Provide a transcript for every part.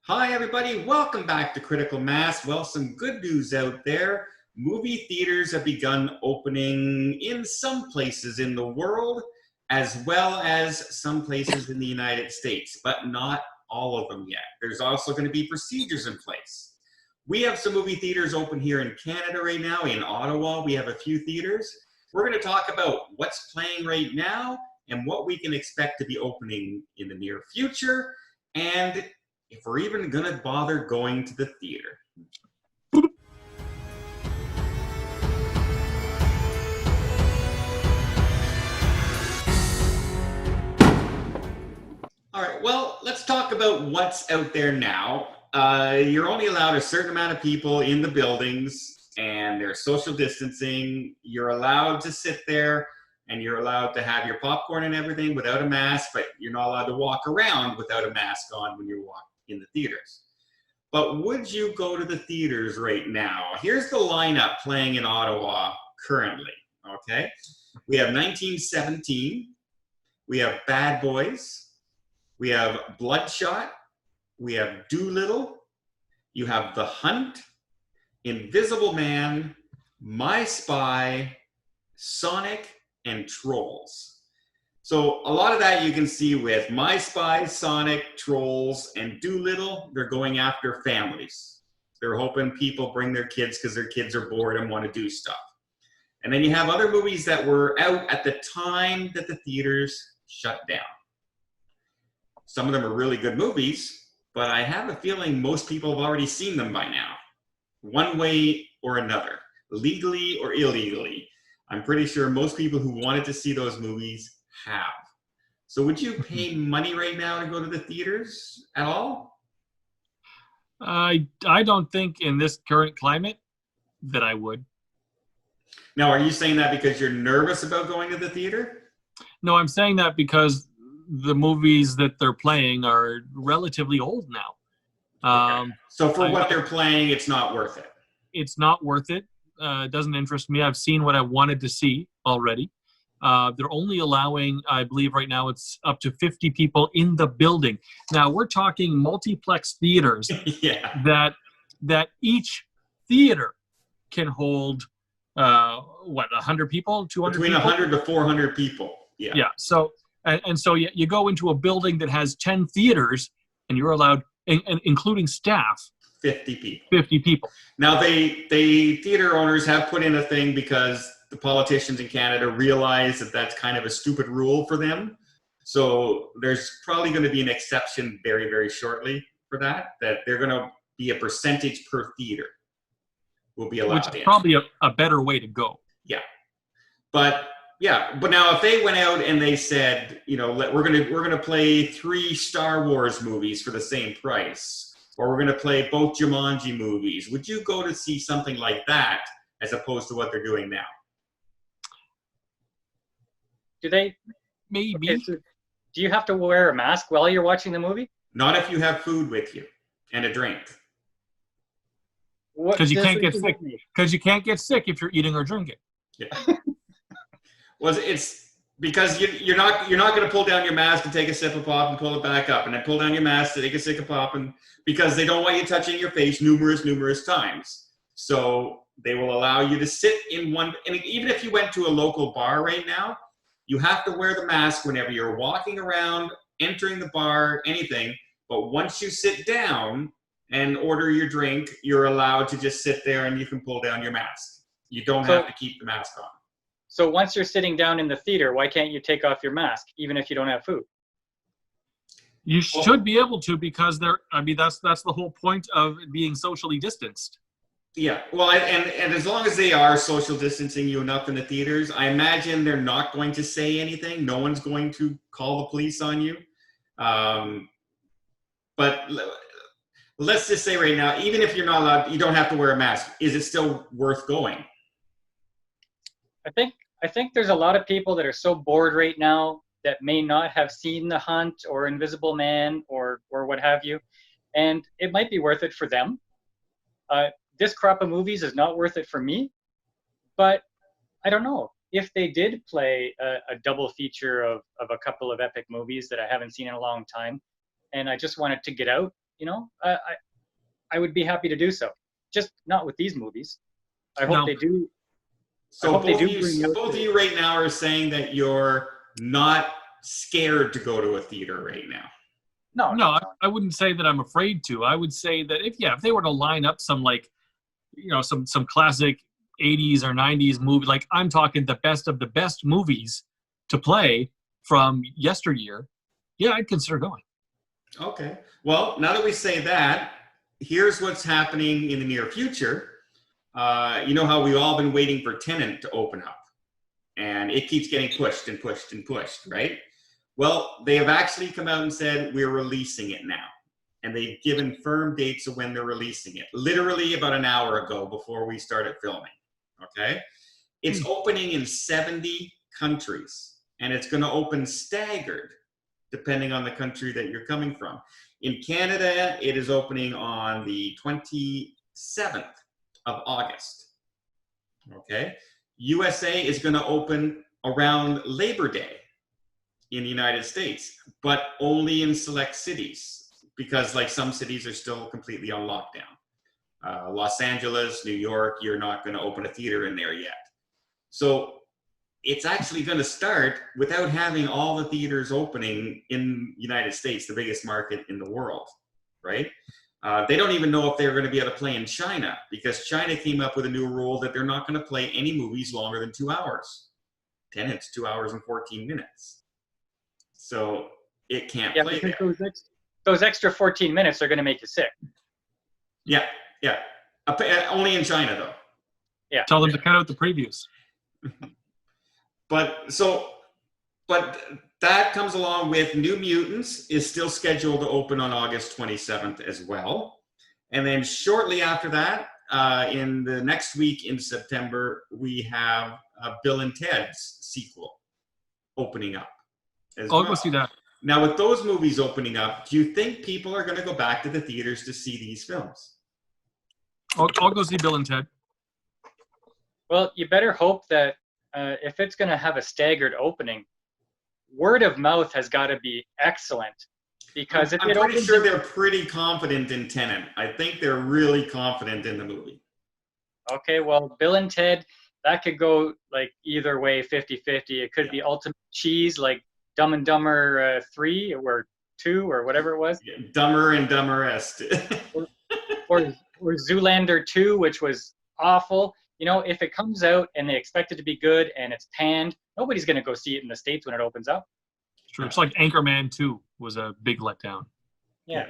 Hi, everybody. Welcome back to Critical Mass. Well, some good news out there. Movie theaters have begun opening in some places in the world, as well as some places in the United States, but not all of them yet. There's also going to be procedures in place. We have some movie theaters open here in Canada right now. In Ottawa, we have a few theaters. We're going to talk about what's playing right now and what we can expect to be opening in the near future, and if we're even going to bother going to the theater. All right, well, let's talk about what's out there now. You're only allowed a certain amount of people in the buildings, and there's social distancing. You're allowed to sit there, and you're allowed to have your popcorn and everything without a mask, but you're not allowed to walk around without a mask on when you're walking in the theaters. But would you go to the theaters right now? Here's the lineup playing in Ottawa currently, okay? We have 1917, we have Bad Boys, we have Bloodshot, we have Doolittle, you have The Hunt, Invisible Man, My Spy, Sonic, and Trolls. So a lot of that you can see with My Spy, Sonic, Trolls, and Doolittle. They're going after families. They're hoping people bring their kids because their kids are bored and want to do stuff. And then you have other movies that were out at the time that the theaters shut down. Some of them are really good movies, but I have a feeling most people have already seen them by now, one way or another, legally or illegally. I'm pretty sure most people who wanted to see those movies have. So would you pay money right now to go to the theaters at all? I don't think in this current climate that I would. Now, are you saying that because you're nervous about going to the theater? No, I'm saying that because the movies that they're playing are relatively old now. Okay. So for what they're playing, it's not worth it. It's not worth it. It doesn't interest me. I've seen what I wanted to see already. They're only allowing, I believe right now, it's up to 50 people in the building. Now, we're talking multiplex theaters Yeah. that each theater can hold, 100 people, 200 Between people? 100 to 400 people. Yeah. Yeah. So, so you go into a building that has 10 theaters, and you're allowed, including staff, 50 people. 50 people. Now, theater owners have put in a thing because the politicians in Canada realize that that's kind of a stupid rule for them. So there's probably going to be an exception very, very shortly for that they're going to be a percentage per theater will be allowed Which is in. probably a better way to go. Yeah. But now if they went out and they said, we're going to play 3 Star Wars movies for the same price, or we're going to play both Jumanji movies, would you go to see something like that as opposed to what they're doing now? Do they? Maybe. Okay, so do you have to wear a mask while you're watching the movie? Not if you have food with you and a drink. Because you can't get sick. Because you can't get sick if you're eating or drinking. Yeah. Well, it's because you're not going to pull down your mask and take a sip of pop and pull it back up, and then pull down your mask to take a sip of pop, and because they don't want you touching your face numerous times. So they will allow you to sit in one. And even if you went to a local bar right now, you have to wear the mask whenever you're walking around, entering the bar, anything. But once you sit down and order your drink, you're allowed to just sit there and you can pull down your mask. You don't have to keep the mask on. So once you're sitting down in the theater, why can't you take off your mask, even if you don't have food? You should be able to, because that's the whole point of being socially distanced. Yeah, well, and as long as they are social distancing you enough in the theaters, I imagine they're not going to say anything. No one's going to call the police on you. But let's just say right now, even if you're not allowed, you don't have to wear a mask. Is it still worth going? I think there's a lot of people that are so bored right now that may not have seen The Hunt or Invisible Man or what have you, and it might be worth it for them. This crop of movies is not worth it for me, but I don't know. If they did play a double feature of a couple of epic movies that I haven't seen in a long time, and I just wanted to get out I would be happy to do so. Just not with these movies. I hope No. they do. So hope they both, do of you, bring out both of the- you right now are saying that you're not scared to go to a theater right now. No, I wouldn't say that I'm afraid to. I would say that if they were to line up some some classic 80s or 90s movie, like I'm talking the best of the best movies to play from yesteryear, yeah, I'd consider going. Okay. Well, now that we say that, here's what's happening in the near future. You know how we've all been waiting for Tenet to open up, and it keeps getting pushed and pushed and pushed, right? Well, they have actually come out and said we're releasing it now, and they've given firm dates of when they're releasing it. Literally about an hour ago, before we started filming. Okay, it's opening in 70 countries, and it's going to open staggered, depending on the country that you're coming from. In Canada, it is opening on the 27th of August. Okay, USA is going to open around Labor Day in the United States, but only in select cities, because like some cities are still completely on lockdown. Los Angeles, New York, you're not going to open a theater in there yet. So it's actually going to start without having all the theaters opening in the United States, the biggest market in the world, right? They don't even know if they're going to be able to play in China, because China came up with a new rule that they're not going to play any movies longer than 2 hours. Tenet's 2 hours and 14 minutes. So it can't play there. Those extra 14 minutes are going to make you sick. Yeah. Only in China, though. Yeah. Tell them to cut out the previews. But that comes along with New Mutants is still scheduled to open on August 27th as well. And then shortly after that, in the next week in September, we have Bill and Ted's sequel opening up as well. I'll go see that. Now, with those movies opening up, do you think people are going to go back to the theaters to see these films? I'll go see Bill and Ted. Well, you better hope that if it's going to have a staggered opening, word of mouth has got to be excellent. Because if I'm pretty sure they're pretty confident in Tenet. I think they're really confident in the movie. Okay, well, Bill and Ted, that could go like either way, 50-50. It could be ultimate cheese, like Dumb and Dumber 3 or 2 or whatever it was. Yeah, Dumber and Dumberest. or Zoolander 2, which was awful. You know, if it comes out and they expect it to be good and it's panned, nobody's going to go see it in the States when it opens up. Sure. It's like Anchorman 2 was a big letdown. Yeah.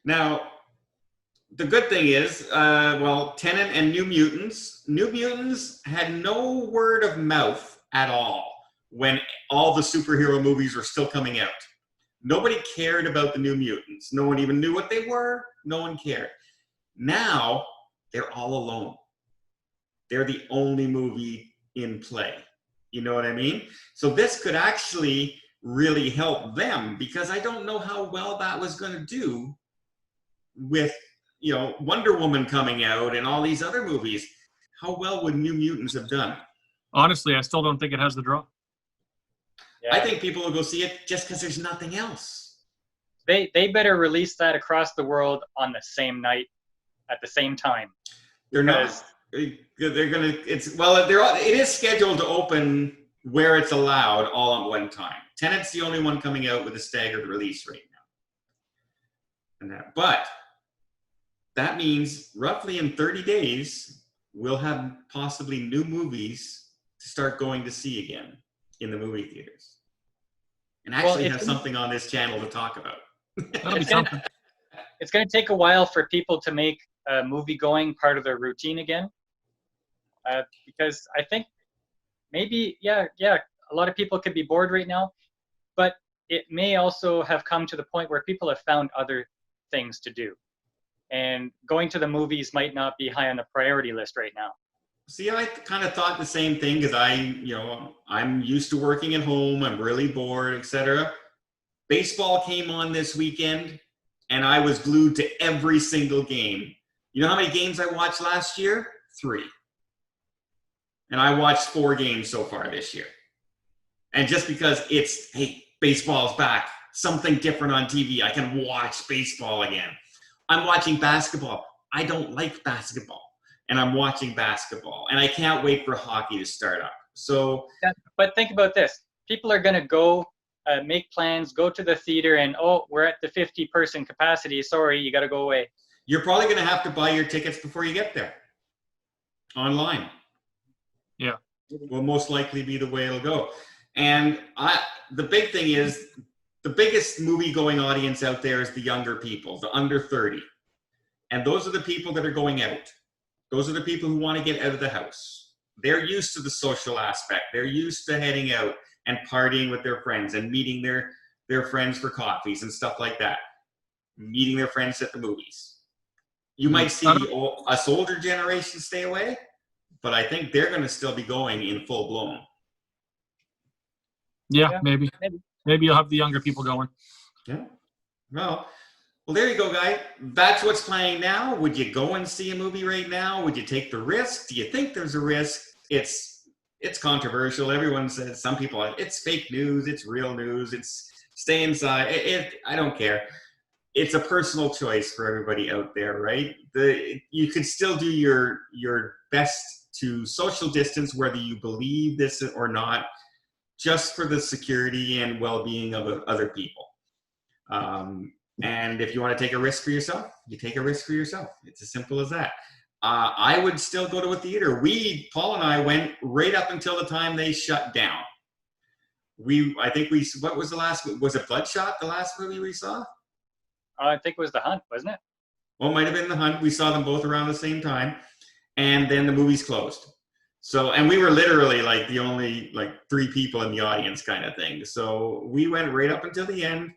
Now, the good thing is, Tenet and New Mutants had no word of mouth at all when all the superhero movies were still coming out. Nobody cared about the New Mutants. No one even knew what they were. No one cared. Now, they're all alone. They're the only movie in play. You know what I mean? So this could actually really help them, because I don't know how well that was going to do with, Wonder Woman coming out and all these other movies. How well would New Mutants have done? Honestly, I still don't think it has the draw. Yeah. I think people will go see it just because there's nothing else. They better release that across the world on the same night, at the same time. They're not. They're gonna. It is scheduled to open where it's allowed all at one time. Tenet's the only one coming out with a staggered release right now. But that means roughly in 30 days, we'll have possibly new movies to start going to see again in the movie theaters. And actually have something on this channel to talk about. That'll be something. It's going to take a while for people to make movie going part of their routine again. Because I think maybe, a lot of people could be bored right now, but it may also have come to the point where people have found other things to do. And going to the movies might not be high on the priority list right now. See, I kind of thought the same thing, because I'm used to working at home. I'm really bored, etc. Baseball came on this weekend, and I was glued to every single game. You know how many games I watched last year? 3. And I watched 4 games so far this year. And just because baseball's back, something different on TV. I can watch baseball again. I'm watching basketball. I don't like basketball, and I'm watching basketball, and I can't wait for hockey to start up. So, Yeah, but think about this. People are going to go make plans, go to the theater, and, oh, we're at the 50-person capacity. Sorry, you got to go away. you're probably going to have to buy your tickets before you get there online. Yeah. Will most likely be the way it'll go. And the big thing is, the biggest movie-going audience out there is the younger people, the under 30. And those are the people that are going out. Those are the people who want to get out of the house. They're used to the social aspect. They're used to heading out and partying with their friends and meeting their friends for coffees and stuff like that. Meeting their friends at the movies. You might see us older generation stay away, but I think they're going to still be going in full blown. Yeah, maybe you'll have the younger people going. Yeah. Well, there you go, guys. That's what's playing now. Would you go and see a movie right now? Would you take the risk? Do you think there's a risk? It's controversial. Everyone says, some people, it's fake news. It's real news. It's stay inside. I don't care. It's a personal choice for everybody out there, right? You can still do your best to social distance, whether you believe this or not, just for the security and well-being of other people. And if you want to take a risk for yourself, you take a risk for yourself. It's as simple as that. I would still go to a theater. Paul and I went right up until the time they shut down. What was the last, was it Bloodshot, the last movie we saw? I think it was The Hunt, wasn't it? Well, it might have been The Hunt. We saw them both around the same time. And then the movies closed. So, and we were literally like the only like 3 people in the audience kind of thing. So we went right up until the end,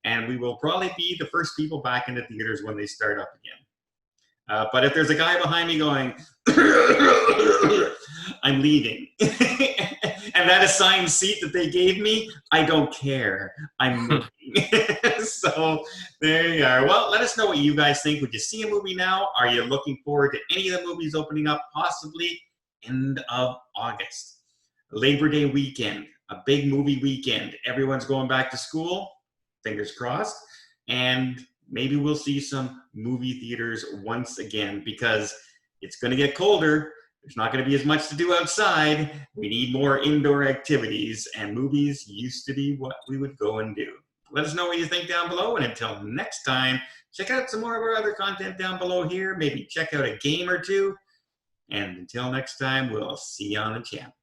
and we will probably be the first people back in the theaters when they start up again. But if there's a guy behind me going, I'm leaving. And that assigned seat that they gave me, I don't care. I'm moving. So there you are. Well, let us know what you guys think. Would you see a movie now? Are you looking forward to any of the movies opening up possibly end of August? Labor Day weekend, a big movie weekend. Everyone's going back to school. Fingers crossed. And maybe we'll see some movie theaters once again, because it's going to get colder. There's not going to be as much to do outside. We need more indoor activities, and movies used to be what we would go and do. Let us know what you think down below, and until next time, check out some more of our other content down below here. Maybe check out a game or two. And until next time, we'll see you on the channel.